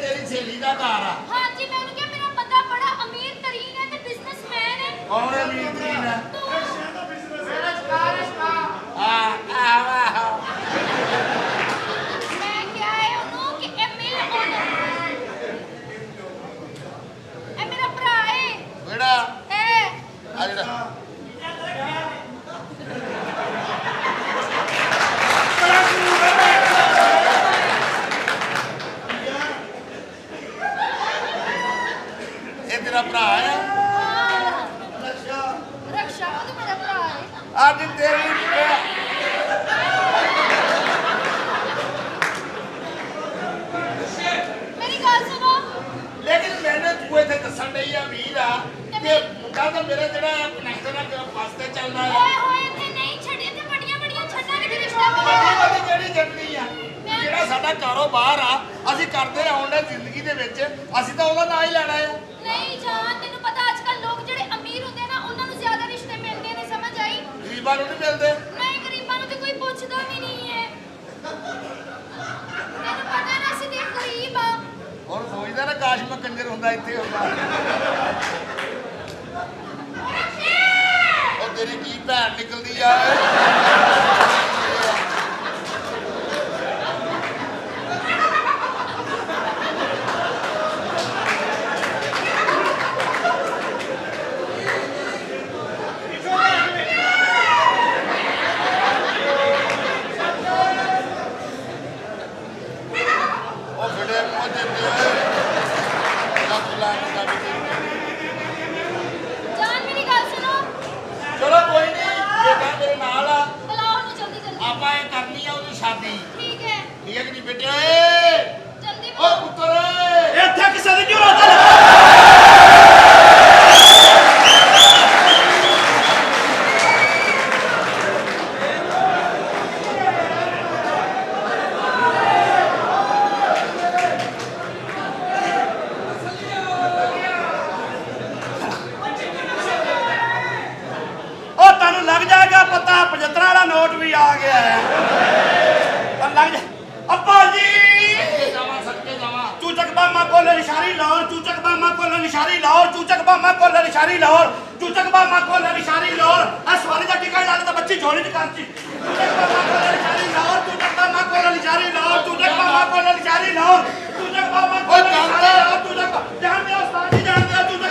तेरी सहेली का घर आ? हाँ जी, मैं उनके मेरा बंदा बड़ा अमीर तरीन है ते बिजनेसमैन है। कौन है अमीर तरीन है? तो मैं क्या है उन्हों कि ए मिल ओनर ए मेरा भरा है बेड़ा ए आ जेड़ा ये तेरा भरा है? रक्षा को तो मेरा भरा है। आज तेरी मेरी गल सुनो। लेकिन मैंने तू इतने दसन नहीं है वीर आ कि मुंडा तो मेरा जड़ा कनेक्टर वास्ते चलना है। ओए होए थे नहीं छड़े थे बड़ियां छड्डा के रिश्ता ਵੱਡੀ मिले। ਵੱਡੀ ਜਿਹੜੀ ਜੱਟਣੀ ਆ ਜਿਹੜਾ ਸਾਡਾ ਕਾਰੋਬਾਰ ਆ ਅਸੀਂ ਕਰਦੇ ਆਉਂਦੇ ਜ਼ਿੰਦਗੀ ਦੇ ਵਿੱਚ ਅਸੀਂ ਤਾਂ ਉਹਦਾ ਨਾਂ ਹੀ ਲੈਣਾ ਆ। नहीं जान तेनू पता आजकल लोग जेडे अमीर होंदे ना उन्हां नू ज्यादा रिश्ते मिलदे ने समझ आई। ਗਰੀਬਾਂ ਨੂੰ ਨਹੀਂ ਮਿਲਦੇ। नहीं गरीबां नू ते कोई पुछदा भी नहीं है। तेनू पता ना असीं ते गरीब आ। ਹੁਣ ਸੋਚਦਾ ਨਾ ਕਾਸ਼ ਮੈਂ ਕੰਜਰ ਹੁੰਦਾ ਇੱਥੇ ਹੁੰਦਾ। ਉਹ ਤੇਰੀ ਕੀ ਭੈਣ ਨਿਕਲਦੀ ਆ? ਉਹ ਫਿੜੇ ਮੂੰਹ ਤੇ ਲੱਖ ਲੱਖ ਦਾ ਵੀ जान मेरी गल सुनो। ਚਲੋ ਕੋਈ ਨਹੀਂ ਬੇਟਾ ਮੇਰੇ ਨਾਲ ਆ बुलाओ नू जल्दी जल्दी। ਆਪਾਂ ਇਹ ਕਰਨੀ ਆ ਉਹਦੀ ਸ਼ਾਦੀ। ठीक है ਠੀਕ ਹੈ ਕਿ ਨਹੀਂ ਬੇਟੇ? जल्दी ਓ बुलाओ। ਪੁੱਤਰ ਇੱਥੇ ਕਿਸੇ ਦੀ ਜ਼ਰੂਰਤ ਨਹੀਂ। ਉਹ ਤੁਹਾਨੂੰ ਲੱਗ ਜਾਏਗਾ ਪਤਾ 75 ਵਾਲਾ ਨੋਟ ਵੀ ਆ ਗਿਆ ਹੈ। ਤਾਂ ਲੱਗ ਜਾ ਅੱਪਾ ਜੀ ਜਾਵਾਂ ਸੱਕੇ ਜਾਵਾਂ। चूचक बामा कोले निशारी लाहौर चूचक बामा कोले निशारी लाहौर चूचक बामा कोले निशारी लाहौर चूचक बामा कोले निशारी लाहौर आ सवारी दा टिकट लाने तो बच्ची झोली च कांची चूचक बामा कोले निशारी लाहौर चूचक बामा कोले निशारी लाहौर चूचक बामा कोले निशारी लाहौर चूचक बामा कोले निशारी लाहौर चूचक जान दे उस्ताद जी जान दे चूचक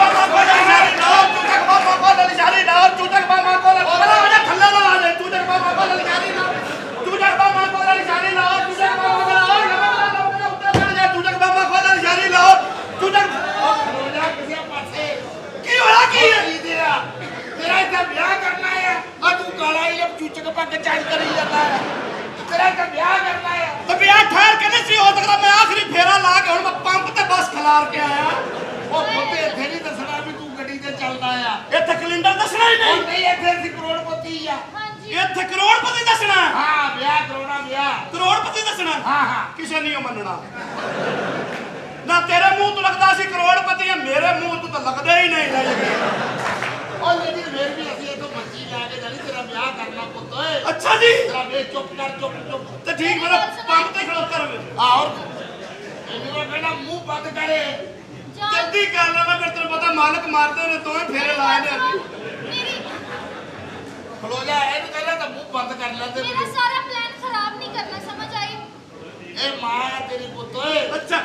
बामा कोले निशारी लाहौर चूचक बामा कोले निशारी लाहौर चूचक बामा कोले बड़ा वजह थल्ले ना आ जाए चूचक बामा कोले निशारी लाहौर चूचक बामा कोले निशारी लाहौर चूचक बामा कोले चूचक बाबा खोला निशानी लाओ चूचक ਖਲੋਜਾ ਕਿਸੇ ਪਾਸੇ। की होया की है ਕੀ ਤੇਰਾ ਤੇਰਾ ਇੱਥੇ ਵਿਆਹ ਕਰਨਾ ਹੈ ਆ ਤੂੰ ਕਾਲਾ ਹੀ ਚੂਚਕ ਪੱਗ ਚੱਲ ਕਰੀ ਜਾਂਦਾ ਹੈ। ਤੇਰਾ ਇੱਥੇ ਵਿਆਹ ਕਰਨਾ ਹੈ। तो बियाह ठहर के नहीं सी हो सकता मैं आखिरी फेरा ला के हुन मैं पंप ते बस खलार के आया ਉਹ ਬੁੱਤੇ ਇੱਥੇ ਨਹੀਂ ਦੱਸਣਾ ਵੀ ਤੂੰ ਗੱਡੀ ਤੇ ਚੱਲਦਾ ਆ। इत्थे कैलेंडर दसना ही ਉਹ नहीं ਨਹੀਂ ਇੱਥੇ ਅਸੀਂ ਕਰੋੜਪਤੀ ਆ। हाँ जी इत्थे करोड़पति दसना ਹਾਂ ਵਿਆਹ ਕਰਾਉਣਾ ਵਿਆਹ। करोड़पति दसना ਹਾਂ ਹਾਂ किसे नहीं मनना ना तेरे मुंह तो लगता सी करोड़पति है मेरे मुंह तो लगदे ही नहीं नहीं ਉਹ ਲੇਕਿਨ ਫਿਰ ਵੀ ਅਸੀਂ ਇੱਥੋਂ ਬੱਚੀ ਲੈ ਕੇ ਜਾਣੀ ਤੇਰਾ ਵਿਆਹ ਕਰਨਾ ਪੁੱਤ ਓਏ। अच्छा जी ਤੇਰਾ ਵੇ ਚੁੱਪ ਕਰ ਚੁੱਪ ਚੁੱਪ। तो ठीक मतलब पंप ते खड़ोता रहे और ਇਹਨੂੰ ਕਹਿੰਦਾ ਮੂੰਹ ਬੰਦ ਕਰੇ। जान जल्दी कर लेना फिर तेरे पता मालिक मारते ने तो फेरे लाए ने अभी मेरी ਖਲੋ ਜਾ ਇਹਨੂੰ ਕਹਿੰਦਾ ਤਾਂ ਮੂੰਹ ਬੰਦ ਕਰ ਲੈਂਦੇ मेरा सारा प्लान खराब नहीं करना समझ आई। ਇਹ ਮਾਂ ਆ ਤੇਰੀ ਪੁੱਤ ਓਏ। अच्छा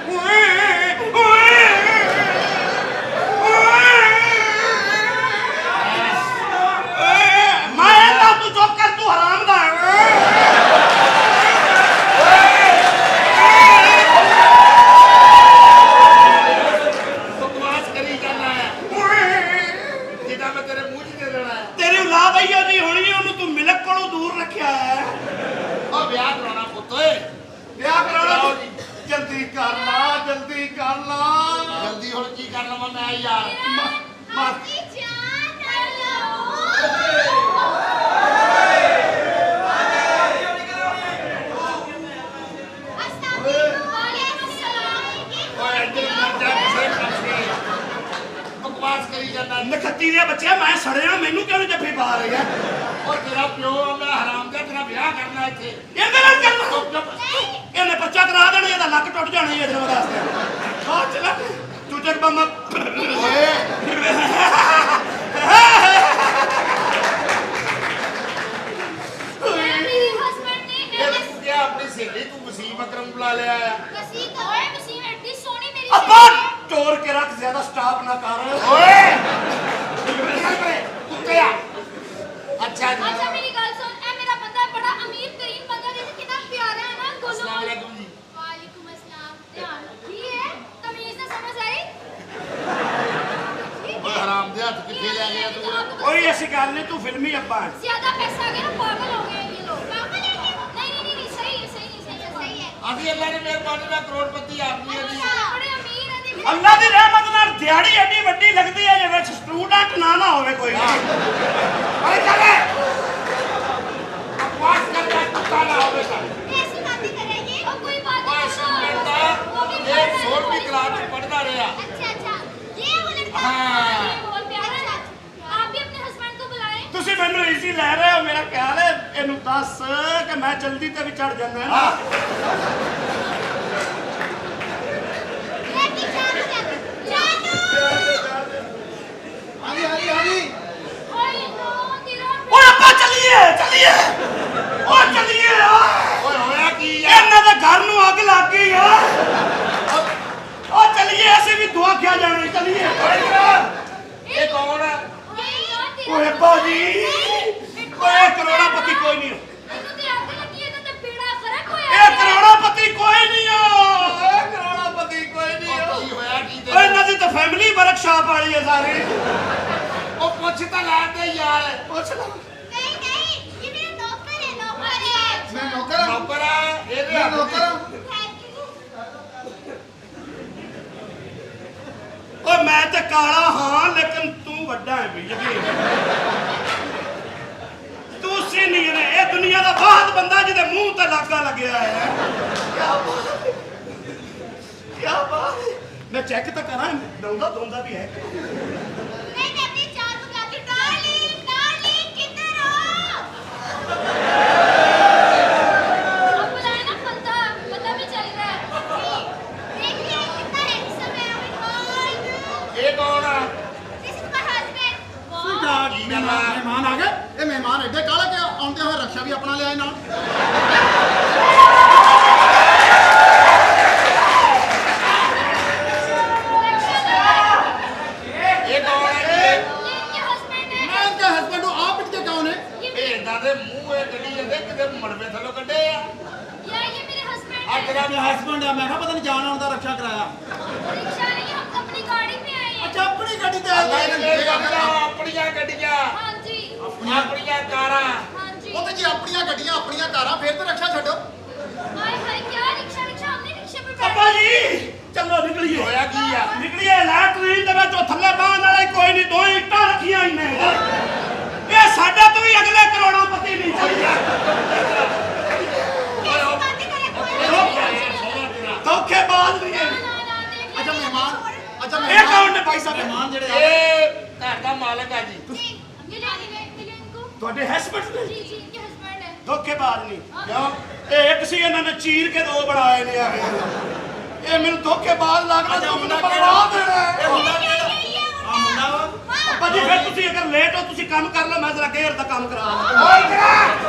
मैं ना तू चुप कर तू हराम दा ਬਕਵਾਸ ਕਰੀ ਜਾਂਦਾ ਹੈ ਜਿੱਦਾਂ ਮੈਂ ਤੇਰੇ ਮੂੰਹ 'ਚ ਦੇ ਦੇਣਾ ਹੈ। तेरी औलाद आई जी होनी है ओनू तू मिलक कोलों दूर रखया है ਉਹ ਵਿਆਹ ਕਰਾਉਣਾ ਪੁੱਤ ਓਏ। ब्याह कराना कराओ जी। जल्दी कर ला ਜਲਦੀ ਹੁਣ ਕੀ ਕਰ ਲਵਾਂ ਮੈਂ ਯਾਰ। आपकी जान हेलो ਓਏ ਇੱਧਰ ਮਰ ਜਾ ਕਿਸੇ ਪਾਸੇ। ਬਕਵਾਸ ਕਰੀ ਜਾਂਦਾ। नखत्ती दे बच्चे मैं सड़िया मैनू क्यों नहीं जफ्फी पा रही है ਉਹ ਤੇਰਾ ਪਿਓ ਆ ਮੈਂ ਹਰਾਮ ਦਾ ਤੇਰਾ ਵਿਆਹ ਕਰਨਾ ਇੱਥੇ ਇਹਦੇ ਨਾਲ ਕਰਨਾ ਇਹਨੇ ਬੱਚਾ ਕਰਾ ਦੇਣਾ ਇਹਦਾ ਲੱਕ ਟੁੱਟ ਜਾਣਾ ਇਹਦੇ ਨਾਲ ਦੱਸ ਹਾਂ ਚਲਾ ਚੂਚਕ ਬੰਮਾ ਓਏ ਮੇਰੇ ਹਸਬੰਡ ਨੇ ਇਹ ਤੂੰ ਕਿਹਾ ਆਪਣੀ ਸਹੇਲੀ ਤੂੰ ਵਸੀਮ ਅਕਰਮ ਬੁਲਾ ਲਿਆ ਆ ਓਏ ਮਸੀਹ ਐਡੀ ਸੋਹਣੀ ਮੇਰੀ ਅੱਬਾ ਚੋਰ ਕੇ ਰੱਖ ਜ਼ਿਆਦਾ ਸਟਾਪ ਨਾ ਕਰ ਓਏ ਕੁੱਤੇ ਆ ਅੱਛਾ ਜੀ ਅੱਛਾ ਮੇਰੀ ਗੱਲ ਸੁਣ ਇਹ ਮੇਰਾ ਬੰਦਾ ਬੜਾ ਅਮੀਰ ਤਰੀਨ ਬੰਦਾ ਜਿਹਦੇ ਕਿੰਨਾ ਪਿਆਰਾ ਹੈ ਨਾ ਗੋਲੂ अस्सलाम वालेकुम जी ਵਾਲੇਕੁਮ अस्सलाम ਧਿਆਨ ਕੀ ਹੈ ਤਮੀਜ਼ ਨਾ ਸਮਝ ਆਈ ਓਏ ਹਰਾਮ ਦੇ ਹੱਥ ਕਿੱਥੇ ਲੈ ਗਿਆ ਤੂੰ ਕੋਈ ਐਸੀ ਗੱਲ ਨਹੀਂ ਤੂੰ ਫਿਲਮੀ ਅੱਬਾ ਹੈ ज्यादा पैसा आ गया ना पागल हो गए ये लोग पागल है नहीं सही है सही है ਅਸੀਂ ਅੱਲਾ ਦੀ ਮਿਹਰਬਾਨੀ ਨਾਲ ਕਰੋੜਪਤੀ ਆਦਮੀ ਹੈ ਜੀ बड़े अमीर है देख ਅੱਲਾ ਦੀ ਰਹਿਮਤ ਨਾਲ ਦਿਹਾੜੀ ਐਡੀ ਵੱਡੀ ਲੱਗਦੀ ਹੈ ਜਿਵੇਂ ਸਟੂਡੈਂਟ ਨਾ ਹੋਵੇ ਕੋਈ ਓਏ ਚੱਲੇ ਬਕਵਾਸ ਕਰਦਾ ਕੁੱਤਾ ਨਾ ਹੋਵੇ ਤਾਂ ऐसी बातें करेंगे और कोई बात ਓਏ ਸਟੂਡੈਂਟ ਦਾ ਇਹ 16ਵੀਂ ਕਲਾਸ ਚ ਪੜਦਾ ਰਿਹਾ अच्छा ये वो लड़का हाँ। ये बहुत प्यारा है आप भी अपने हस्बैंड को बुलाएं ਤੁਸੀਂ ਮੈਨੂੰ ਈਜ਼ੀ ਲੈ ਰਹੇ ਹੋ ਮੇਰਾ ਖਿਆਲ ਹੈ ਇਹਨੂੰ ਦੱਸ ਕਿ ਮੈਂ ਜਲਦੀ ਤੇ ਵੀ ਚੜ ਜਾਂਦਾ ਨਾ ये की जानू ਹਾਂਜੀ ओए नो तेरा ਓਏ ਅੱਬਾ ਚੱਲੀਏ ਓ ਚੱਲੀਏ ਓਏ ਹੋਇਆ ਕੀ ਆ ਇਹਨਾਂ ਦੇ ਘਰ ਨੂੰ ਅੱਗ ਲੱਗ ਗਈ ਆ ਓ ਚੱਲੀਏ ਅਸੀਂ ਵੀ ਦੁਆ ਕਿਆ ਜਾਣੀ ਚੱਲੀਏ ਇਹ ਕੌਣ ਹੈ ਓਏ ਬਾਜੀ ਓਏ ਕਰੋੜਾਪਤੀ ਕੋਈ ਨਹੀਂ ਇਹਨੂੰ ਤੇ ਅੱਗ ਲੱਗੀ ਇਹਦਾ ਤੇ ਬੇੜਾ ਫਰਕ ਹੋਇਆ ਇਹ ਕਰੋੜਾਪਤੀ ਕੋਈ ਨਹੀਂ ਆ ਇਹ ਕਰੋੜਾਪਤੀ ਕੋਈ ਨਹੀਂ ਆ ਕੀ ਹੋਇਆ ਕੀ ਓਏ ਤੇ ਇਹਨਾਂ ਦੀ ਤਾਂ ਫੈਮਿਲੀ ਵਰਕਸ਼ਾਪ ਵਾਲੀ ਹੈ ਸਾਰੀ ਉਹ ਪੁੱਛ ਤਾਂ ਲੈ ਦੇ ਯਾਰ ਪੁੱਛ ਲੈ नहीं ये मेरा नौकर है ਮੈਂ ਨੌਕਰ ਹਾਂ ਨੌਕਰ ਆ ਇਹਦੇ ਮੈਂ ਹੱਥ ਨੌਕਰ ਦੀ- ਹਾਂ ਓਏ ਮੈਂ ਤੇ ਕਾਲਾ ਹਾਂ ਲੇਕਿਨ ਤੂੰ ਵੱਡਾ ਹੈ ਬਈ ਯਕੀਨ ਤੂੰ ਸੀਨੀਅਰ ਹੈ ਇਹ ਦੁਨੀਆ ਦਾ ਵਾਹਦ ਬੰਦਾ ਜਿਹਦੇ ਮੂੰਹ ਤੇ ਲਾਗਾ ਲੱਗਿਆ ਹੈ ਕੀ ਬਾਤ ਹੈ ਮੈਂ ਚੈੱਕ ਤਾਂ ਕਰਾਂ ਦਉਂਦਾ ਦੋਂਦਾ ਵੀ ਹੈ मैं अपनी चार को बुलाती डार्लिंग किधर हो अब बुलाया ना पता भी चल रहा है देखिए कितना हैंडसम है ਇਹ ਕੌਣ ਆ दिस इज माय हस्बैंड ਕੀ ਗੱਲ ਆ ਮਹਿਮਾਨ ਆ ਗਏ ਇਹ ਮਹਿਮਾਨ ਐਡੇ ਕਾਲੇ ਕਿ ਆਉਂਦੇ ਹੋਏ ਰਕਸ਼ਾ ਵੀ ਆਪਣਾ ਲਿਆਏ ਨਾਲ ਇਹ ਕੌਣ ਹੈ ये इनके हस्बैंड है ਮੈਂ ਇਨਕੇ ਹਸਬੰਡ ਨੂੰ ਆਪ ਪਿੱਟ ਕੇ ਕੌਣ ਹੈ ਇਹ ਇਦਾਂ ਦੇ ਮੂੰਹ ਇਹ ਗੱਡੀ ਜਾਂਦੇ ਕਿਤੇ ਮੜਵੇ ਥੱਲੋਂ ਕੱਢੇ ਆ या ये मेरे हस्बैंड ਆ है ਤੇਰਾ ਹਸਬੰਡ ਆ ਮੈਂ ਕਿਹਾ ਪਤਾ ਨਹੀਂ ਜਾਣ ਆਉਣ ਦਾ ਰਕਸ਼ਾ ਕਰਾਇਆ रिक्शा नहीं हम अपनी गाड़ी में आए हैं ਅੱਛਾ ਆਪਣੀ ਗੱਡੀ ਤੇ ਅੱਲਾ ਆਏ ਦੀ ਮਿਹਰਬਾਨੀ ਨਾਲ ਆਪਣੀਆਂ ਗੱਡੀਆਂ हाँ जी ਆਪਣੀਆਂ ਕਾਰਾਂ हाँ जी ਉਹ ਤੇ ਜੀ ਆਪਣੀਆਂ ਗੱਡੀਆਂ ਆਪਣੀਆਂ ਕਾਰਾਂ ਫੇਰ ਤੇ ਰਕਸ਼ਾ ਛੱਡੋ हाय हाय क्या रिक्शा हमने रिक्शे पे ਅੱਬਾ ਜੀ ਚਲੋ ਨਿਕਲੀਏ ਹੋਇਆ ਕੀ ਆ ਨਿਕਲੀਏ ਲੈਟਰੀਨ ਦੇ ਵਿੱਚ ਉਹ ਥੱਲੇ ਬਾਹਣ ਵਾਲੇ ਕੋਈ ਨਹੀਂ ਦੋ ਇੱਟਾਂ ਰੱਖੀਆਂ ਹੀ ਨੇ ਇਹ ਸਾਡੇ ਤੋਂ ਵੀ ਅਗਲੇ ਕਰੋੜਾਪਤੀ ਨਹੀਂ ਚੱਲਿਆ कैसी बातें करे कोई ਧੋਖੇਬਾਜ਼ ਵੀ ਹੈ ਅੱਛਾ ਮਹਿਮਾਨ ਅੱਛਾ ਇਹ ਕੌਣ ਨੇ ਭਾਈ ਸਾਹਿਬ ਮਹਿਮਾਨ ਜਿਹੜੇ ਆ ਇਹ ਘਰ ਦਾ ਮਾਲਕ ਆ ਜੀ ये ले इनको ਤੁਹਾਡੇ ਹਸਬੰਡ ਨੇ जी इनके हस्बैंड है ਧੋਖੇਬਾਜ਼ ਨਹੀਂ ਕਿਉਂ ਇਹ ਇੱਕ ਸੀ ਇਹਨਾਂ ਨੇ ਚੀਰ ਕੇ ਦੋ ਬਣਾਏ ਨੇ ਆ ਇਹ ਮੈਨੂੰ ਧੋਖੇਬਾਜ਼ ਲੱਗਦਾ ਅੱਛਾ, ਮੁੰਡਾ ਬਰਬਾਦ ਦੇਣਾ ਇਹ ਮੁੰਡਾ ਕਿਹੜਾ ये ਆ ਮੁੰਡਾ ਵਾ ਅੱਬਾ ਜੀ ਫਿਰ ਤੁਸੀਂ ਅਗਰ ਲੇਟ ਹੋ ਤੁਸੀਂ ਕੰਮ ਕਰ ਲਓ ਮੈਂ ਜ਼ਰਾ ਗੇਅਰ ਦਾ ਕੰਮ ਕਰਾ ਲਾਂ ਓਏ ਤੇਰਾ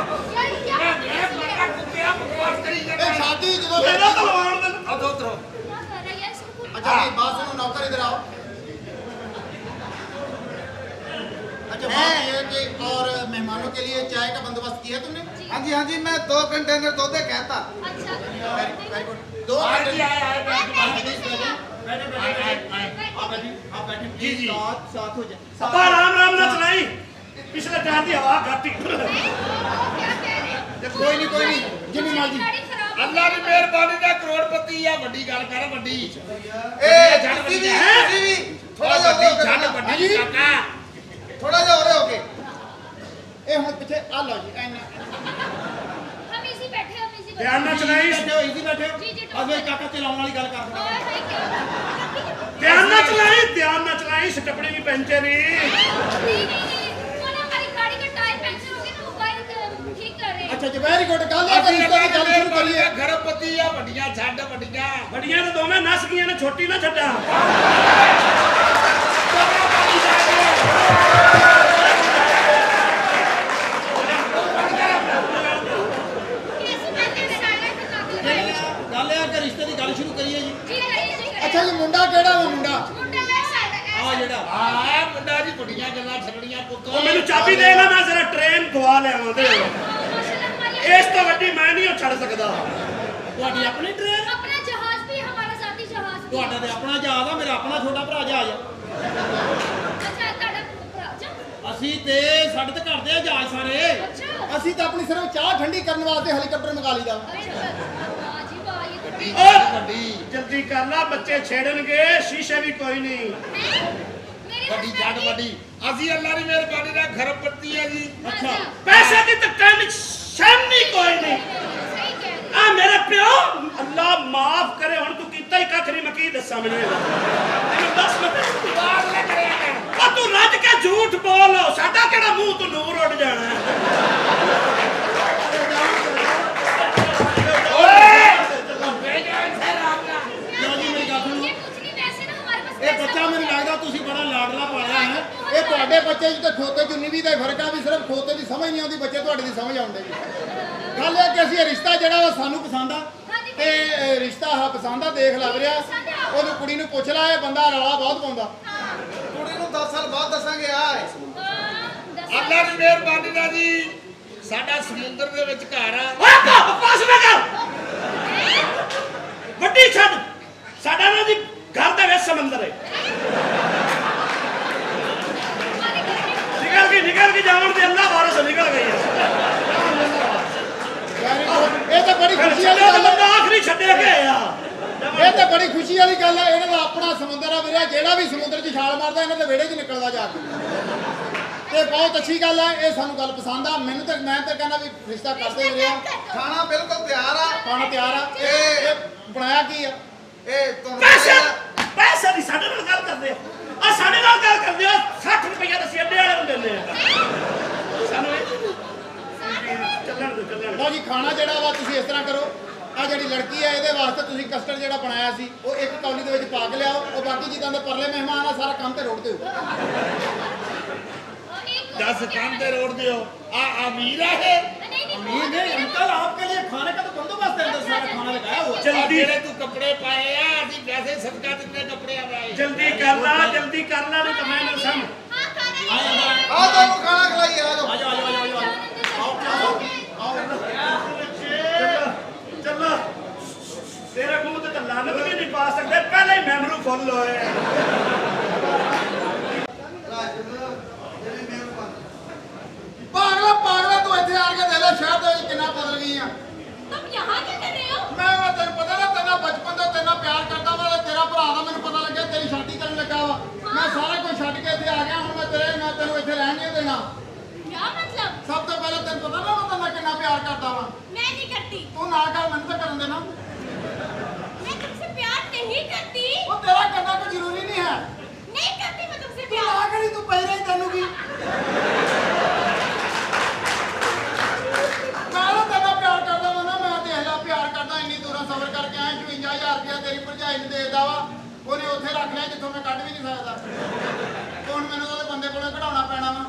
यार क्या ਇਹ ਮੇਰਾ ਕੁੱਤਿਆ ਬਕਵਾਸ ਕਰੀ ਜਾਂਦਾ ਇਹ ਸ਼ਾਦੀ ਜਦੋਂ ਇਹਦਾ ਤਾਂ ਲਵਾਉਣ ਦੇ ਉਧਰ ਉਧਰ कर रहा है यार इसको कुछ अच्छा मेरी बात सुनो नौकर इधर आओ अच्छा बात ये है कि और मेहमानों के लिए चाय का बंदोबस्त किया तुमने हाँ जी हाँ जी मैं 2 कंटेनर दूध कहता अच्छा वेरी गुड दो ਆ ਜੀ ਆਇਆ ਆਇਆ बैठे बैठे आप बैठे आप बैठे जी, जी। साथ साथ हो जाए ਅੱਬਾ ਆਰਾਮ ਨਾਲ ਚਲਾਈ ਪਿਛਲੇ ਟਾਇਰ ਦੀ ਹਵਾ ਘੱਟ ਹੀ क्या कह रहे हैं कोई नहीं जिन्नी मर्जी गाड़ी खराब ਅੱਲਾ ਦੀ ਮਿਹਰਬਾਨੀ ਨਾਲ ਕਰੋੜਪਤੀ ਆ ਵੱਡੀ ਗੱਲ ਕਰ ਵੱਡੀ ए झट किसी भी हैं? किसी भी ਥੋੜਾ थोड़ा ਵੱਡੀ जा ਛੱਡ ਵੱਡੀ ਕਾਕਾ थोड़ा जा हो रहे होके ए हम पीछे आ लो जी ऐना हम इसी बैठे हम इसी ਧਿਆन ਨਾਲ ਚਲਾਈ बैठे हो इजी बैठे हो जी, जी, अब ये काका चलाने वाली गल कर ओए हाय क्या ਧਿਆਨ ਨਾਲ ਚਲਾਈ ਸਟੱਪੜੀ ਵੀ ਪੈਂਚਰ ਹੀ नहीं वो ना हमारी गाड़ी का टायर पंचर हो गया ना वो गाड़ी ठीक कर रहे हैं ਅੱਛਾ ਜੀ ਵੈਰੀ ਗੁੱਡ ਗੱਲ ਇਹ ਅਸੀਂ ਰਿਸ਼ਤੇ ਦੀ ਗੱਲ ਸ਼ੁਰੂ ਕਰੀਏ ਗਰਭਵਤੀ ਆ ਵੱਡੀਆਂ ਛੱਡ ਵੱਡੀਆਂ ਵੱਡੀਆਂ ਤਾਂ ਦੋਵੇਂ ਨਸ ਗਈਆਂ ਨੇ, ਛੋਟੀ ਨਾ ਛੱਡਾਂ। ਕਿਸ ਬੰਦੇ ਦੇ ਨਾਲ ਇਹ ਤਾਂ ਗੱਲ ਇਹ ਆ ਕਿ ਰਿਸ਼ਤੇ ਦੀ ਗੱਲ ਸ਼ੁਰੂ ਕਰੀਏ ਜੀ ਜੀ ਕਰੀਏ ਅੱਛਾ ਜੀ ਮੁੰਡਾ ਕਿਹੜਾ ਵਾ ਮੁੰਡਾ ਮੁੰਡਾ ਲੈ ਸਾਡਾ ਆ ਜਿਹੜਾ ਆ ਮੁੰਡਾ ਜੀ ਵੱਡੀਆਂ ਗੱਲਾਂ ਛੱਡਣੀਆਂ ਪੁੱਤ ਉਹ ਮੈਨੂੰ ਚਾਬੀ ਦੇ ਨਾ, ਮੈਂ ਜ਼ਰਾ ਟ੍ਰੇਨ ਖਵਾ ਲਿਆਵਾਂ ਤੇ ਇਸ ਤੋਂ ਵੱਡੀ ਮੈਂ ਨਹੀਂ ਉਹ ਛੱਡ ਸਕਦਾ। ਤੁਹਾਡੀ ਆਪਣੀ ਟ੍ਰੇਨ अपना जहाज भी हमारा साथी जहाज भी ਤੁਹਾਡਾ ਤੇ ਆਪਣਾ ਜਹਾਜ਼ ਆ ਮੇਰਾ ਆਪਣਾ ਛੋਟਾ ਭਰਾ ਜਹਾਜ਼ ਆ अच्छा ताड़ा अच्छा ਅਸੀਂ ਤੇ ਸਾਡੇ ਤੇ ਘਰ ਦੇ ਆ ਜਹਾਜ਼ ਸਾਰੇ अच्छा ਅਸੀਂ ਤਾਂ ਆਪਣੀ ਸਿਰਫ ਚਾਹ ਠੰਡੀ ਕਰਨ ਵਾਸਤੇ ਹੈਲੀਕਾਪਟਰ ਮੰਗਾ ਲਈਦਾ वाह जी वाह ये तो ਵੱਡੀ ਓਏ! ਵੱਡੀ ਜਲਦੀ ਕਰ ਲਾ, ਬੱਚੇ ਛੇੜਨਗੇ, ਸ਼ੀਸ਼ੇ ਵੀ ਕੋਈ ਨਹੀਂ। मेरे ਵੱਡੀ ਛੱਡ ਵੱਡੀ ਅਸੀਂ ਅੱਲਾ ਦੀ ਮਿਹਰਬਾਨੀ ਨਾਲ ਗਰਭਵਤੀ ਆ ਜੀ अच्छा ਪੈਸੇ ਦੀ ਤਾਂ ਟੈਨਸ਼ਨ ਨਹੀਂ ਕੋਈ ਨਹੀਂ। सही कह रहे ਆ ਮੇਰੇ ਪਿਓ, ਅੱਲਾ ਮਾਫ ਕਰੇ, ਹੁਣ ਤੂੰ ਕੀਤਾ ਹੀ ਕੱਖ ਨਹੀਂ, ਮੈਂ ਕੀ ਦੱਸਾਂ ਮੈਨੂੰ ਇਹਨੂੰ ਦੱਸ ਮੈਂ ਬਾਹਰ ਲੈ ਕਰਿਆ ਕਰ ਉਹ ਤੂੰ ਰੱਜ ਕੇ ਝੂਠ ਬੋਲ, ਸਾਡਾ ਕਿਹੜਾ ਮੂੰਹ ਤੋਂ ਨੂਰ ਉੱਡ ਜਾਣਾ ਹੈ। ਓਏ ਲੱਭੇ ਜਾ ਇੱਥੇ ਰਾਮ ਨਾਲ ਲਓ ਜੀ ਮੇਰੀ ਗੱਲ ਸੁਣੋ ये कुछ नहीं वैसे ना हमारे पास ਇਹ ਬੱਚਾ ਮੈਨੂੰ ਲੱਗਦਾ ਤੁਸੀਂ ਬੜਾ ਲਾਡਲਾ ਪਾਲਿਆ ਹੈ ਇਹ ਤੁਹਾਡੇ ਬੱਚੇ 'ਚ ਤੇ ਖੋਤੇ 'ਚ ਉਨੀ ਵੀ ਦਾ ਫਰਕ ਆ ਵੀ ਸਿਰਫ ਖੋਤੇ ਦੀ ਸਮਝ ਨਹੀਂ ਆਉਂਦੀ ਬੱਚੇ ਤੁਹਾਡੇ ਦੀ ਸਮਝ ਆਉਂਦੇ ਜੀ ਗੱਲ ਇਹ ਕਿ ਅਸੀਂ ਇਹ ਰਿਸ਼ਤਾ ਜਿਹੜਾ ਵਾ ਸਾਨੂੰ ਪਸੰਦ ਆ ਤੇ ਇਹ ਰਿਸ਼ਤਾ ਆ ਪਸੰਦ ਆ ਦੇਖ ਲੱਗ ਰਿਹਾ ਉਹਨੂੰ ਕੁੜੀ ਨੂੰ ਪੁੱਛ ਲਾ ਇਹ ਬੰਦਾ ਰੌਲਾ ਬਹੁਤ ਪਾਉਂਦਾ ਕੁੜੀ ਨੂੰ 10 ਸਾਲ ਬਾਅਦ ਦੱਸਾਂਗੇ ਆ ਅੱਲਾ ਦੀ ਮਿਹਰਬਾਨੀ ਨਾਲ ਜੀ ਸਾਡਾ ਸਮੁੰਦਰ ਦੇ ਵਿੱਚ ਘਰ ਆ ਓਏ ਬਕਵਾਸ ਨਾ ਕਰ, ਵੱਡੀ ਛੱਡ, ਸਾਡਾ ਨਾ ਜੀ ਘਰ ਦੇ ਵਿੱਚ ਸਮੁੰਦਰ ਹੈ। ਨਿਕਲ ਕੇ ਜਾਣ ਦੇ ਅੱਲਾ ਵਾਰਸ ਨਿਕਲ ਗਈ ਹੈ। ਇਹ ਤਾਂ ਬੜੀ ਖੁਸ਼ੀ ਵਾਲੀ ਛੱਡਿਆ ਤਾਂ ਗੱਲ ਬੰਦਾ ਆ ਆਖਰੀ ਛੱਡਿਆ ਗਿਆ ਆ। ਇਹ ਤਾਂ ਬੜੀ ਖੁਸ਼ੀ ਵਾਲੀ ਗੱਲ ਆ ਇਹਨਾਂ ਦਾ ਆਪਣਾ ਸਮੁੰਦਰ ਆ ਵੀਰੇ ਜਿਹੜਾ ਵੀ ਸਮੁੰਦਰ 'ਚ ਛਾਲ ਮਾਰਦਾ ਇਹਨਾਂ ਦੇ ਵਿਹੜੇ 'ਚ ਨਿਕਲਦਾ ਜਾ ਕੇ ਤੇ ਬਹੁਤ ਅੱਛੀ ਗੱਲ ਆ ਇਹ ਸਾਨੂੰ ਗੱਲ ਪਸੰਦ ਆ ਮੈਨੂੰ ਤਾਂ ਮੈਂ ਤਾਂ ਕਹਿੰਦਾ ਵੀ ਰਿਸ਼ਤਾ ਕਰਦੇ ਵੀਰੇ ਖਾਣਾ ਬਿਲਕੁਲ ਤਿਆਰ ਆ ਖਾਣਾ ਤਿਆਰ ਆ ਇਹ ਬਣਾਇਆ ਕੀ ਆ ਇਹ ਤੁਹਾਨੂੰ ਪੈਸੇ ਦੀ ਸਾਡੇ ਨਾਲ ਗੱਲ ਕਰਦੇ ਆ ਸਾਡੇ ਨਾਲ ਗੱਲ ਕਰਦੇ ਆ 60 ਰੁਪਏ ਦਾ ਸਿੱਧੇ ਵਾਲੇ ਨੂੰ ਦਿੰਦੇ ਆ ਸਾਨੂੰ ਚੱਲਣ ਦੋ ਲਓ ਜੀ ਖਾਣਾ ਜਿਹੜਾ ਵਾ ਤੁਸੀਂ ਇਸ ਤਰ੍ਹਾਂ ਕਰੋ ਆ ਜਿਹੜੀ ਲੜਕੀ ਆ ਇਹਦੇ ਵਾਸਤੇ ਤੁਸੀਂ ਕਸਟਰਡ ਜਿਹੜਾ ਬਣਾਇਆ ਸੀ ਉਹ ਇੱਕ ਕੌਲੀ ਦੇ ਵਿੱਚ ਪਾ ਕੇ ਲਿਆਓ ਉਹ ਬਾਕੀ ਜਿੱਦਾਂ ਦੇ ਪਰਲੇ ਮਹਿਮਾਨ ਆ ਸਾਰਾ ਕੰਮ ਤੇ ਰੋੜ ਦਿਓ दस काम पे रोड दियो अमीर है अमीर नहीं अंकल आपके लिए खाने का तो बंदोबस्त है अंदर सारा खाना लगाया हुआ है। जल्दी जेड़े तू कपड़े पाए आ असी पैसे सदका दिते कपड़े आए जल्दी कर ला नहीं तो मैं ना सम हां खाना ਆ ਤੁਹਾਨੂੰ ਖਾਣਾ ਖਿਲਾਈਏ ਆ ਜਾਓ आ जाओ आ जाओ आ जाओ चल तेरे मुंह ते लानत भी नहीं पा सकते पहले ही मेमरू फुल होए पागला तू ਇੱਥੇ ਆ ਕੇ ਦੇ ਲੈ ਸ਼ਹਿਰ ਦੇ ਵਿੱਚ ਕਿੰਨਾ ਬਦਲ ਗਈ ਆ तुम यहां क्या कर रहे हो ਮੈਂ ਤੈਨੂੰ ਪਤਾ ਨਾ ਤੇਰਾ ਬਚਪਨ ਤੋਂ ਤੇਰਾ ਪਿਆਰ ਕਰਦਾ ਵਾ ਤੇ ਤੇਰਾ ਭਰਾ ਦਾ ਮੈਨੂੰ ਪਤਾ ਲੱਗਿਆ ਤੇਰੀ ਸ਼ਾਦੀ ਕਰਨ ਲੱਗਾ ਵਾ ਮੈਂ ਸਾਰਾ ਕੁਝ ਛੱਡ ਕੇ ਇੱਥੇ ਆ ਗਿਆ ਹੁਣ ਮੈਂ ਤੈਨੂੰ ਇੱਥੇ ਰਹਿਣ ਨਹੀਂ ਦੇਣਾ क्या मतलब ਸਭ ਤੋਂ ਪਹਿਲਾਂ ਤੈਨੂੰ ਪਤਾ ਨਾ ਮੈਂ ਤੈਨੂੰ ਕਿੰਨਾ ਪਿਆਰ ਕਰਦਾ ਵਾ मैं नहीं करती ਤੂੰ ਨਾ ਕਰ ਮੈਨੂੰ ਤਾਂ ਕਰਨ ਦੇਣਾ मैं तुमसे प्यार नहीं करती ਉਹ ਤੇਰਾ ਕਰਨਾ ਕੋਈ ਜ਼ਰੂਰੀ ਨਹੀਂ ਹੈ नहीं करती मैं तुमसे ਤੂੰ प्यार ਨਾ ਕਰੀ ਤੂੰ ਪਈ ਰਹੀ ਤੈਨੂੰ ਕੀ ਮੈਂ ਤਾਂ ਤੇਰਾ ਪਿਆਰ ਕਰਦਾ ਵਾ ਨਾ ਮੈਂ ਦੇਖ ਲਾ ਪਿਆਰ ਕਰਦਾ ਇੰਨੀ ਦੂਰੋਂ ਸਫ਼ਰ ਕਰਕੇ ਆਇਆ 55000 ਰੁਪਇਆ ਤੇਰੀ ਭਰਜਾਈ ਨੂੰ ਦੇਦਾ ਵਾ ਉਹਨੇ ਉੱਥੇ ਰੱਖ ਲਿਆ ਜਿੱਥੋਂ ਮੈਂ ਕੱਢ ਵੀ ਨਹੀਂ ਸਕਦਾ ਹੁਣ ਮੈਨੂੰ ਉਹਦੇ ਬੰਦੇ ਕੋਲੋਂ ਕਢਾਉਣਾ ਪੈਣਾ ਵਾ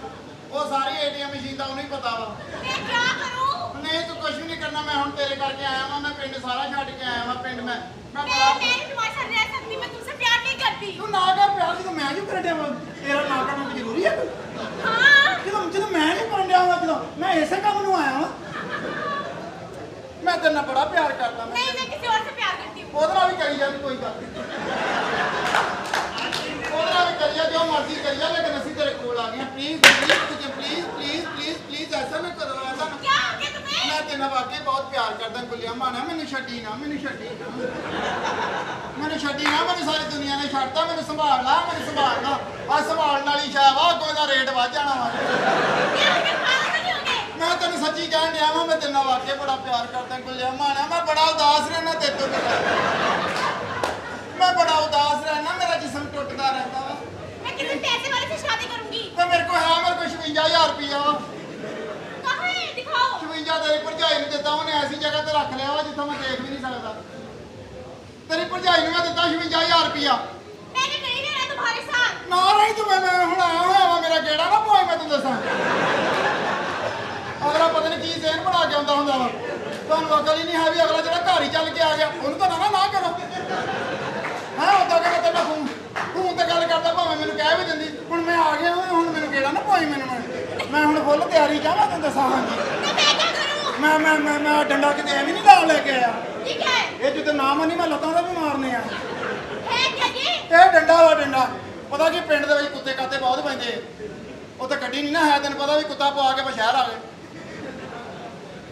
ਉਹ ਸਾਰੀ ਏਟੀਐਮ ਮਸ਼ੀਨ ਦਾ ਉਹਨੂੰ ਹੀ ਪਤਾ ਵਾ मैं क्या करूं ਨਹੀਂ ਤੂੰ ਕੁਝ ਵੀ ਨਹੀਂ ਕਰਨਾ ਮੈਂ ਹੁਣ ਤੇਰੇ ਕਰਕੇ ਆਇਆ ਵਾਂ ਮੈਂ ਪਿੰਡ ਸਾਰਾ ਛੱਡ ਕੇ ਆਇਆ ਵਾਂ ਪਿੰਡ ਮੈਂ मैं ਬੜਾ नहीं तुम्हारे साथ रह सकती मैं तुमसे प्यार नहीं करती ਤੂੰ ਨਾ ਕਰ ਪਿਆਰ ਜਦੋਂ ਮੈਂ ਨਹੀਂ ਕਰਨ ਡਿਆ ਵਾਂ ਤੇਰਾ ਨਾ ਕਰਨਾ ਕੋਈ ਜ਼ਰੂਰੀ ਹੈ हाँ ਜਦੋਂ ਮੈਂ ਨਹੀਂ ਕਰਨ ਡਿਆ ਵਾਂ ਜਦੋਂ ਮੈਂ ਇਸੇ ਕੰਮ ਨੂੰ ਆਇਆ ਵਾਂ ਮੈਂ ਤੇਰੇ ਨਾਲ ਬੜਾ ਪਿਆਰ ਕਰਦਾ नहीं मैं किसी और से प्यार करती हूँ ਉਹਦੇ ਨਾਲ ਵੀ ਕਰੀ ਜਾਂਦੀ ਕੋਈ ਗੱਲ ਨਹੀਂ ਉਹਦੇ ਨਾਲ ਵੀ ਕਰੀ ਜਾ ਜੋ ਮਰਜ਼ੀ ਕਰੀ ਜਾ ਲੇਕਿਨ ਅਸੀਂ ਤੇਰੇ ਕੋਲ ਆ ਗਏ ਪਲੀਜ਼ ਪਲੀਜ਼ ਐਸਾ ਨਾ ਕਰੋ ਐਸਾ ਨਾ क्या हो गया तुम्हें ਮੈਂ ਤੇਰੇ ਨਾਲ ਵਾਕਈ ਬਹੁਤ ਪਿਆਰ ਕਰਦਾ ਗੁੱਲਿਆ ਮਾਨਾ ਮੈਨੂੰ ਛੱਡੀ ਨਾ ਮੈਨੂੰ ਸਾਰੀ ਦੁਨੀਆ ਨੇ ਛੱਡਤਾ ਮੈਨੂੰ ਸੰਭਾਲ ਲਾ ਆ ਸੰਭਾਲਣ ਵਾਲੀ ਸ਼ਾਹ ਵਾ ਕੋਈ ਦਾ ਰੇਟ ਵੱਧ ਜਾਣਾ ਵਾ क्या हो गया पागल तो नहीं हो गए ਮੈਂ ਤੈਨੂੰ ਸੱਚੀ ਕਹਿਣ ਡਿਆ ਵਾਂ ਮੈਂ ਤੇਰੇ ਨਾਲ ਵਾਕਈ ਬੜਾ ਪਿਆਰ ਕਰਦਾ ਗੁੱਲਿਆ ਮਾਨਾ ਮੈਂ ਬੜਾ ਉਦਾਸ ਰਹਿਣਾ ਤੇਰੇ ਤੋਂ ਬਿਨਾਂ ਮੈਂ ਬੜਾ ਉਦਾਸ ਰਹਿਣਾ ਮੇਰਾ ਜਿਸਮ ਟੁੱਟਦਾ ਰਹਿੰਦਾ ਵਾ मैं किसी पैसे वाले से शादी करूंगी ਤੇ ਮੇਰੇ ਕੋਲ 56000 ਰੁਪਇਆ ਵਾ कहाँ है दिखाओ 52 ਤੇਰੀ ਭਰਜਾਈ ਨੂੰ ਦਿੱਤਾ, ਉਹਨੇ ਐਸੀ ਜਗ੍ਹਾ ਤੇ ਰੱਖ ਲਿਆ ਵਾ ਜਿੱਥੋਂ ਮੈਂ ਦੇਖ ਵੀ ਨਹੀਂ ਸਕਦਾ। ਤੇਰੀ ਭਰਜਾਈ ਨੂੰ ਮੈਂ ਦਿੱਤਾ 56000 ਰੁਪਇਆ। मैंने नहीं लेना तुम्हारे साथ। ਨਾ ਰਹੀ ਤੂੰ, ਮੈਂ ਹੁਣ ਆਇਆ ਹੋਇਆ ਵਾ, ਮੇਰਾ ਗੇੜਾ ਨਾ ਪੋਏ, ਮੈਂ ਤੈਨੂੰ ਦੱਸਾਂ। ਅਗਲਾ ਪਤਾ ਨਹੀਂ ਕੀ ਜ਼ਹਿਨ ਬਣਾ ਕੇ ਆਉਂਦਾ ਹੁੰਦਾ ਵਾ, ਤੁਹਾਨੂੰ ਅਕਲ ਹੀ ਨਹੀਂ ਹੈ ਵੀ ਅਗਲਾ ਜਿਹੜਾ ਘਰ ਹੀ ਚੱਲ ਕੇ ਆ ਗਿਆ ਉਹਨੂੰ ਤਾਂ ਨਾ ਕਰੋ। ਹਾਂ ਉਦੋਂ ਕਹਿੰਦਾ ਤੈਨੂੰ ਫੋਨ ਤੇ ਗੱਲ ਕਰਦਾ, ਭਾਵੇਂ ਮੈਨੂੰ ਕਹਿ ਵੀ ਦਿੰਦੀ, ਹੁਣ ਮੈਂ ਆ ਗਿਆ ਹਾਂ, ਹੁਣ ਮੈਨੂੰ ਗੇੜਾ ਨਾ ਪੋਈ ਮੈਨੂੰ। ਮੈਂ ਹੁਣ ਫੁੱਲ ਤਿਆਰੀ ਚਾਹਾਂ ਤੈਨੂੰ ਦੱਸਾਂ। ਹਾਂਜੀ तो मैं क्या करूं? ਮੈਂ ਡੰਡਾ ਕਿਤੇ ਐਵੇਂ ਨਹੀਂ ਲਾ ਲੈ ਕੇ ਆਇਆ। ये क्या है? ਇਹ ਜਿੱਤੇ ਨਾ ਮੰਨੀ ਮੈਂ ਲੱਤਾਂ ਦਾ ਵੀ ਮਾਰਨੇ ਆ। है क्या ये? ਇਹ ਡੰਡਾ ਵਾ ਡੰਡਾ। ਪਤਾ ਕੀ ਪਿੰਡ ਦੇ ਵਿੱਚ ਕੁੱਤੇ ਕਾਤੇ ਬਹੁਤ ਪੈਂਦੇ, ਉੱਥੇ ਗੱਡੀ ਨਹੀਂ ਨਾ ਹੈ, ਤੈਨੂੰ ਪਤਾ ਵੀ ਕੁੱਤਾ ਪਵਾ ਕੇ ਸ਼ਹਿਰ ਆ ਗਏ।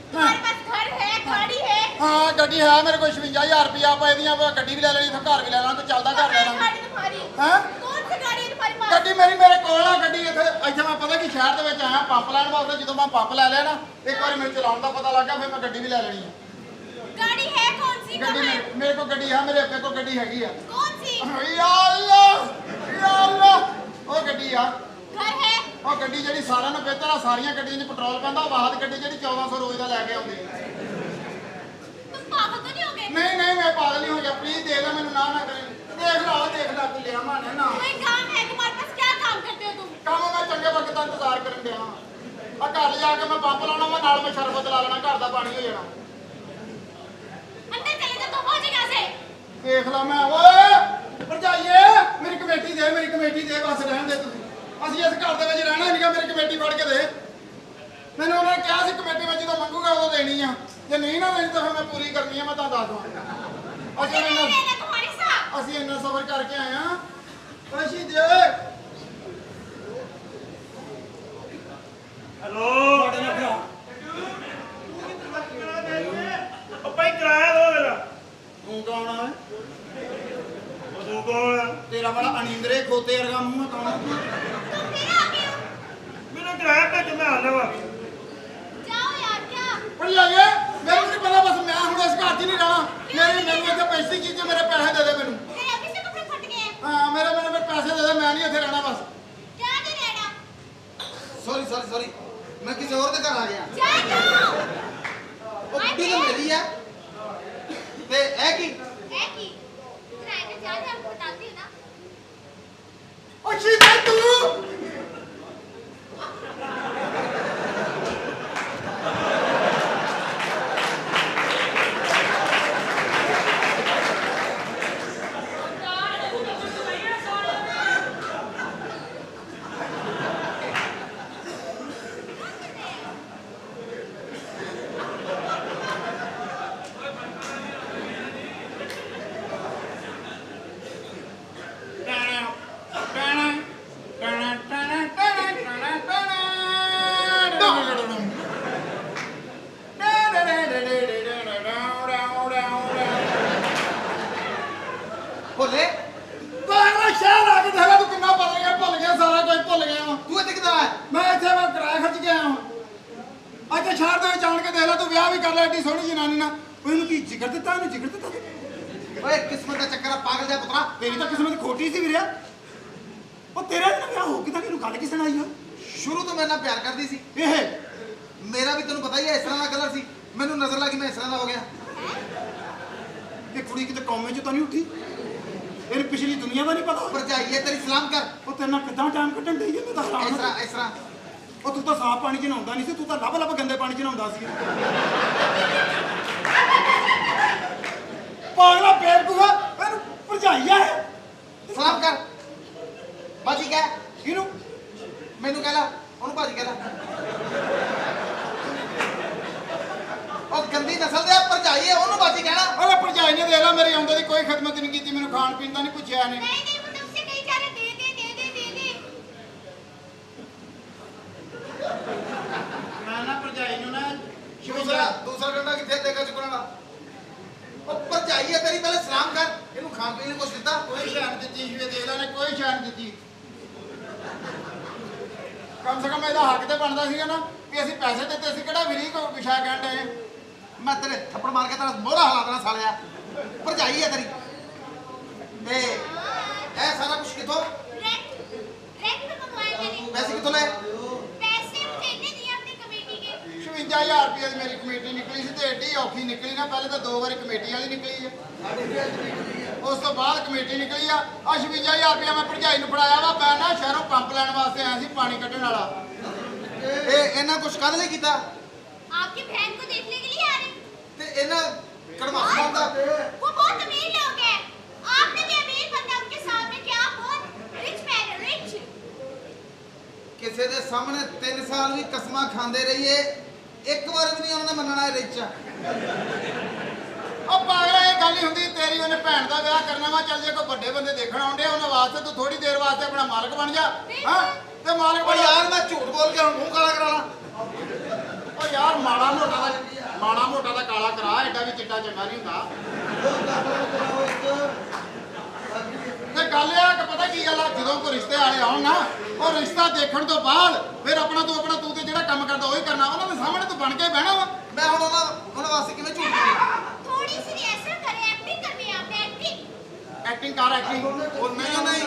तुम्हारे पास घर है, गाड़ी है? ਹਾਂ ਗੱਡੀ ਹੈ ਮੇਰੇ ਕੋਲ 56000 ਰੁਪਇਆ ਆਪਾਂ ਇਹਦੀਆਂ ਗੱਡੀ ਵੀ ਲੈ ਲੈਣੀ, ਇੱਥੇ ਘਰ ਵੀ ਲੈ ਲੈਣਾ, ਕੋਈ ਚੱਲਦਾ ਘਰ ਲੈ कौन सी ਲੈਣਾ। गाड़ी तुम्हारी? ਹੈਂ? कौन सी गाड़ी है तुम्हारे पास? ਗੱਡੀ ਮੇਰੀ ਮੇਰੇ ਕੋਲ ਆ ਗੱਡੀ। ਇੱਥੇ ਮੈਂ ਪਤਾ ਕੀ ਸ਼ਹਿਰ ਦੇ ਵਿੱਚ ਆਇਆ ਪੰਪ ਲੈਣ ਵਾਸਤੇ। ਜਦੋਂ ਮੈਂ ਪੰਪ ਲੈ ਲਿਆ ਨਾ, ਇੱਕ ਵਾਰੀ ਮੈਨੂੰ ਚਲਾਉਣ ਦਾ ਪਤਾ ਲੱਗ ਗਿਆ, ਫਿਰ ਮੈਂ ਗੱਡੀ ਵੀ ਲੈ ਲੈਣੀ ਆ। गाड़ी है कौन सी? ਗੱਡੀ कहाँ है? ਮੇਰੇ ਕੋਲ ਗੱਡੀ ਹੈ, ਮੇਰੇ ਅੱਗੇ ਕੋਲ ਗੱਡੀ ਹੈਗੀ ਆ। कौन सी? ਯਾ ਅੱਲਾ ਉਹ ਗੱਡੀ ਆ। घर है? ਉਹ ਗੱਡੀ ਜਿਹੜੀ ਸਾਰਿਆਂ ਨੂੰ ਬਿਹਤਰ ਆ, ਸਾਰੀਆਂ ਗੱਡੀਆਂ 'ਚ ਪੈਟਰੋਲ ਪੈਂਦਾ। ਵਾਹਦ ਗੱਡੀ ਜਿਹੜੀ 1400 ਰੋਜ਼ ਦਾ ਲੈ ਕੇ ਆਉਂਦੀ। तुम पागल तो नहीं हो गए? ਨਹੀਂ ਮੈਂ ਪਾਗਲ ਨਹੀਂ ਹੋ ਗਿਆ, ਪਲੀਜ਼ ਦੇ ਦੇ ਮੈਨੂੰ, ਨਾ ਕਰੇ। ਦੇਖ ਲਾ ਤੂੰ ਲਿਆ ਮਾਨੇ ਨਾ कोई काम है तुम्हारे पास? क्या काम करते हो तुम? ਕੰਮ। ਮੈਂ ਚੰਗੇ ਵਕਤ ਦਾ ਇੰਤਜ਼ਾਰ ਕਰਨ ਡਿਆ ਆ। ਘਰ ਜਾ ਕੇ ਮੈਂ ਪੰਪ ਲਾਉਣਾ ਵਾ, ਨਾਲ ਮੈਂ ਸ਼ਰਬਤ ਲਾ ਲੈਣਾ, ਘਰ ਦਾ ਪਾਣੀ ਹੋ ਜਾਣਾ। अंदर चले जाओ, तो हो जाएगा से। ਦੇਖ ਲਾ ਮੈਂ ਓਏ ਭਰਜਾਈਏ, ਮੇਰੀ ਕਮੇਟੀ ਦੇ ਬਸ ਰਹਿਣ ਦੇ ਤੁਸੀਂ। ਅਸੀਂ ਇਸ ਘਰ ਦੇ ਵਿੱਚ ਰਹਿਣਾ ਨਹੀਂਗਾ, ਮੇਰੀ ਕਮੇਟੀ ਫੜ ਕੇ ਦੇ। ਮੈਨੂੰ ਉਹਨਾਂ ਨੇ ਕਿਹਾ ਸੀ ਕਮੇਟੀ ਮੈਂ ਜਦੋਂ ਮੰਗੂਗਾ ਉਦੋਂ ਦੇਣੀ ਆ, ਜੇ ਨਹੀਂ ਨਾ ਦੇਣੀ ਤਾਂ ਫਿਰ ਮੈਂ ਪੂਰੀ ਕਰਨੀ ਆ। ਮੈਂ ਤੁਹਾਨੂੰ ਦੱਸ ਦਵਾਂ। मुझे नहीं लेना तुम्हारे साथ। ਅਸੀਂ ਇੰਨਾ ਸਬਰ ਕਰਕੇ ਆਏ ਆ। ਪੈਸੇ ਦੇ ਹੈਲੋ ਉਹ ਭਾਈ ਕਿਰਾਇਆ ਦੋ ਮੇਰਾ। ਤੂੰ ਕੌਣ ਆ? ਉਹ ਤੂੰ ਕੌਣ ਆ? ਤੇਰਾ ਬੜਾ ਅਨੀਂਦਰੇ ਖੋਤੇ ਵਰਗਾ ਮੂੰਹ ਆ, ਕੌਣ ਆ? तुम फिर आ गए हो? ਮੈਨੂੰ ਕਿਰਾਇਆ ਭੇਜ, ਮੈਂ ਆ ਲਵਾਂ। जाओ यार, क्या? ਭਰਜਾਈਏ ਮੈਨੂੰ ਨਹੀਂ ਪਤਾ, ਬਸ ਮੈਂ ਹੁਣ ਇਸ ਘਰ 'ਚ ਨਹੀਂ ਰਹਿਣਾ। ਮੈਨੂੰ ਇੱਥੇ ਪੈਸੇ ਕੀ, ਮੇਰੇ ਪੈਸੇ ਦੇ ਦੇ ਮੈਨੂੰ। तेरे अभी से कपड़े फट गए हैं। ਹਾਂ ਮੇਰੇ ਪੈਸੇ ਦੇ ਦੇ, ਮੈਂ ਨਹੀਂ ਇੱਥੇ ਰਹਿਣਾ ਬਸ। क्या नहीं रहना? ਸੌਰੀ ਮੈਂ ਕਿਸੇ ਹੋਰ ਦੇ ਘਰ ਆ ਗਿਆ। जा जाओ। ਉਹ ਕੁੜੀ ਤਾਂ ਮੇਰੀ ਆ ਤੇ ਇਹ ਕੀ? है कि? किराए का चार्ज आपको बताती हूँ ना। ਓ ਸ਼ੀਤਾ ਤੂੰ ਭੋਲੇ ਬਾਹਰ ਸ਼ਹਿਰ ਆ ਕੇ ਦੇਖ ਲੈ, ਤੂੰ ਕਿੰਨਾ ਭੁੱਲ ਗਿਆ ਸਾਰਾ ਕੁਝ ਭੁੱਲ ਗਿਆ ਵਾਂ। ਤੂੰ ਇੱਥੇ ਕਿੱਦਾਂ ਆਇਆ? ਮੈਂ ਇੱਥੇ ਮੈਂ ਕਿਰਾਇਆ ਖਰਚ ਕੇ ਆਇਆ ਹਾਂ। ਅੱਜ ਸ਼ਹਿਰ ਦੇ ਵਿੱਚ ਆਣ ਕੇ ਦੇਖ ਲੈ, ਤੂੰ ਵਿਆਹ ਵੀ ਕਰ ਲਿਆ ਏਡੀ ਸੋਹਣੀ ਜਨਾਨੀ ਨਾਲ। ਉਹਨੂੰ ਕੀ ਜਿਗਰ ਦਿੱਤਾ, ਉਹਨੂੰ ਜਿਗਰ ਦਿੱਤਾ। ਓਏ ਕਿਸਮਤ ਦਾ ਚੱਕਰ ਆ, ਪਾਗਲ ਜਿਹਾ ਪੁੱਤਰਾ। ਤੇਰੀ ਤਾਂ ਕਿਸਮਤ ਖੋਟੀ ਸੀ ਵੀਰਿਆ। ਉਹ ਤੇਰਾ ਜਿਹੜਾ ਵਿਆਹ ਹੋ ਕਿਦਾਂ, ਕਿਹਨੂੰ ਗੱਲ ਕਿਸ ਨਾਲ ਆਈ ਆ? ਸ਼ੁਰੂ ਤੋਂ ਮੇਰੇ ਨਾਲ ਪਿਆਰ ਕਰਦੀ ਸੀ। ਇਹ ਮੇਰਾ ਵੀ ਤੈਨੂੰ ਪਤਾ ਹੀ ਹੈ ਇਸ ਤਰ੍ਹਾਂ ਦਾ ਕਲਰ ਸੀ। ਮੈਨੂੰ ਨਜ਼ਰ ਲੱਗੀ, ਮੈਂ ਇਸ ਤਰ੍ਹਾਂ ਦਾ ਹੋ ਗਿਆ। ਇਹ ਕੁੜੀ ਕਿਤੇ ਕੌਮੇ 'ਚ ਤਾਂ ਨਹੀਂ ਉੱਠੀ? ਇਹਨੂੰ ਪਿਛਲੀ ਦੁਨੀਆ ਦਾ ਨਹੀਂ ਪਤਾ? ਭਰਜਾਈਏ ਤੇਰੀ ਸਲਾਮ ਕਰ। ਉਹ ਤੇਰੇ ਨਾਲ ਕਿੱਦਾਂ ਟਾਈਮ ਕੱਢਣ ਡਈ ਹੈ, ਮੈਂ ਤਾਂ ਹੈਰਾਨ ਹਾਂ। ਇਸ ਤਰ੍ਹਾਂ ਉਹ ਤੂੰ ਤਾਂ ਸਾਫ਼ ਪਾਣੀ 'ਚ ਨਹਾਉਂਦਾ ਨਹੀਂ ਸੀ, ਤੂੰ ਤਾਂ ਲੱਭ ਗੰਦੇ ਪਾਣੀ 'ਚ ਨਹਾਉਂਦਾ ਸੀ। ਪਾਗਲਾ ਬੇਵਕੂਫਾ, ਇਹਨੂੰ ਭਰਜਾਈ ਆ ਇਹ। ਸਲਾਮ ਕਰ। ਬਾਜੀ ਕਹਿ। ਇਹਨੂੰ ਮੈਨੂੰ ਕਹਿ ਲਾ, ਉਹਨੂੰ ਬਾਜੀ ਕਹਿ ਲਾ। ਉਹ ਗੰਦੀ ਨਸਲ ਦੇ ਭਰਜਾਈ ਹੈ, ਉਹਨੂੰ ਬਾਜੀ ਕਹਿਣਾ। ਉਹਨੇ ਭਰਜਾਈ ਨੇ ਦੇਖ ਲਾ ਮੇਰੇ ਆਉਂਦੇ ਦੀ ਕੋਈ ਖਿਦਮਤ ਨਹੀਂ ਕੀਤੀ, ਮੈਨੂੰ ਖਾਣ ਪੀਣ ਦਾ ਨਹੀਂ ਪੁੱਛਿਆ ਇਹਨੇ। नहीं नहीं, वो तुमसे कहीं जा रहे। दे दे दे दे दे दे। ਮੈਂ ਨਾ ਭਰਜਾਈ ਨੂੰ ਨਾ ਦੂਸਰਾ ਡੰਡਾ ਕਿੱਥੇ ਦੇਗਾ ਚੁੱਕਣਾ? ਉਹ ਭਰਜਾਈ ਹੈ ਤੇਰੀ, ਪਹਿਲੇ ਸਲਾਮ ਕਰ। ਇਹਨੂੰ ਖਾਣ ਪੀਣ ਲਈ ਕੁਛ ਦਿੱਤਾ? ਕੋਈ ਸ਼ਾਨ ਦਿੱਤੀ ਸ਼ੂਏ ਦੇਖ ਲੈ ਨੇ, ਕੋਈ ਸ਼ਾਨ ਦਿੱਤੀ। ਕਮ ਸੇ ਕਮ ਇਹਦਾ ਹੱਕ ਤੇ ਬਣਦਾ ਸੀਗਾ ਨਾ ਕਿ ਅਸੀਂ ਪੈਸੇ ਦਿੱਤੇ ਸੀ, ਕਿਹੜਾ ਵਿਰੀ ਕੋ ਵਿਸ਼ਾ ਕਹਿਣ ਡਏ। ਮੈਂ ਤੇਰੇ ਥੱਪੜ ਮਾਰ ਕੇ ਤੇਰਾ ਮੋਹਰਾ ਹਿਲਾ ਦੇਣਾ ਸਾਲਿਆ। ਭਰਜਾਈ ਹੈ ਤੇਰੀ। ਤੇ ਇਹ ਸਾਰਾ ਕੁਝ ਕਿੱਥੋਂ? रेंट पे मंगवाया मैंने। ਪੈਸੇ ਕਿੱਥੋਂ ਲਏ? पैसे मुझे इतने दिए अपनी कमेटी के। 56000 ਰੁਪਇਆ ਜਦ ਮੇਰੀ ਕਮੇਟੀ ਨਿਕਲੀ ਸੀ ਤੇ ਐਡੀ ਔਖੀ ਨਿਕਲੀ ਨਾ, ਪਹਿਲੇ ਤਾਂ 2 ਵਾਰੀ ਕਮੇਟੀ ਵਾਲੀ ਨਿਕਲੀ ਆ, ਉਸ ਤੋਂ ਬਾਅਦ ਕਮੇਟੀ ਨਿਕਲੀ ਆ। 56,000 ਰੁਪਇਆ ਮੈਂ ਭਰਜਾਈ ਨੂੰ ਫੜਾਇਆ ਵਾ। ਮੈਂ ਨਾ ਸ਼ਹਿਰੋਂ ਪੰਪ ਲੈਣ ਵਾਸਤੇ ਆਇਆ ਸੀ, ਪਾਣੀ ਕੱਢਣ ਵਾਲਾ। ਇਹ ਇਹਨਾਂ ਕੁਛ ਕਾਹਦੇ ਲਈ ਕੀਤਾ आपकी बहन को देखने के लिए आ रहे हैं। ਤੇ ਇਹਨਾਂ ਕੜਮਾਸਾਂ ਦਾ वो बहुत अमीर लोग हैं। आपने भी अमीर बनना उनके सामने, क्या आप बहुत रिच मैन है, रिच। ਕਿਸੇ ਦੇ ਸਾਹਮਣੇ 3 ਸਾਲ ਵੀ ਕਸਮਾਂ ਖਾਂਦੇ ਰਹੀਏ, ਇੱਕ ਵਾਰ ਵੀ ਨਹੀਂ ਉਹਨਾਂ ਨੇ ਮੰਨਣਾ ਇਹ ਰਿਚ ਆ। ਉਹ ਪਾਗਲਾ, ਇਹ ਗੱਲ ਨਹੀਂ ਹੁੰਦੀ ਤੇਰੀ। ਉਹਨੇ ਭੈਣ ਦਾ ਵਿਆਹ ਕਰਨਾ ਵਾ, ਚੱਲ ਜੇ ਕੋਈ ਵੱਡੇ ਬੰਦੇ ਦੇਖਣ ਆਉਂਦੇ ਉਹਨਾਂ ਵਾਸਤੇ ਤੂੰ ਥੋੜੀ ਦੇਰ ਵਾਸਤੇ ਆਪਣਾ ਮਾਲਕ ਬਣ ਜਾ। ਹਾਂ ਤੇ ਮਾਲਕ ਓ ਬਣ ਯਾਰ ਮੈਂ ਝੂਠ ਬੋਲ ਕੇ ਹੁਣ ਮੂੰਹ ਕਾਲਾ ਕਰਾ ਲਾਂ। ਉਹ ਯਾਰ ਮਾੜਾ ਮੋਟਾ ਦਾ ਕਾਲਾ ਕਰਾ, ਐਡਾ ਵੀ ਚਿੱਟਾ ਚੰਗਾ ਨਹੀਂ ਹੁੰਦਾ। ਤੇ ਗੱਲ ਇਹ ਆ ਕਿ ਪਤਾ ਕੀ ਗੱਲ ਆ, ਜਦੋਂ ਕੋਈ ਰਿਸ਼ਤੇ ਵਾਲੇ ਆਉਣ ਨਾ, ਉਹ ਰਿਸ਼ਤਾ ਦੇਖਣ ਤੋਂ ਬਾਅਦ ਫਿਰ ਤੂੰ ਤੇ ਜਿਹੜਾ ਕੰਮ ਕਰਦਾ ਉਹੀ ਕਰਨਾ। ਉਹਨਾਂ ਦੇ ਸਾਹਮਣੇ ਤੂੰ ਬਣ ਕੇ ਬਹਿਣਾ ਵਾ। ਮੈਂ ਹੁਣ ਉਹਨਾਂ ਵਾਸਤੇ ਕਿਵੇਂ ਝੂਠ ਬੋਲਾਂ? थोड़ी सी रिहर्सल करें, एक्टिंग करनी है आपने, एक्टिंग। ਐਕਟਿੰਗ ਕਰ, ਐਕਟਿੰਗ। ਉਹ ਨਹੀਂ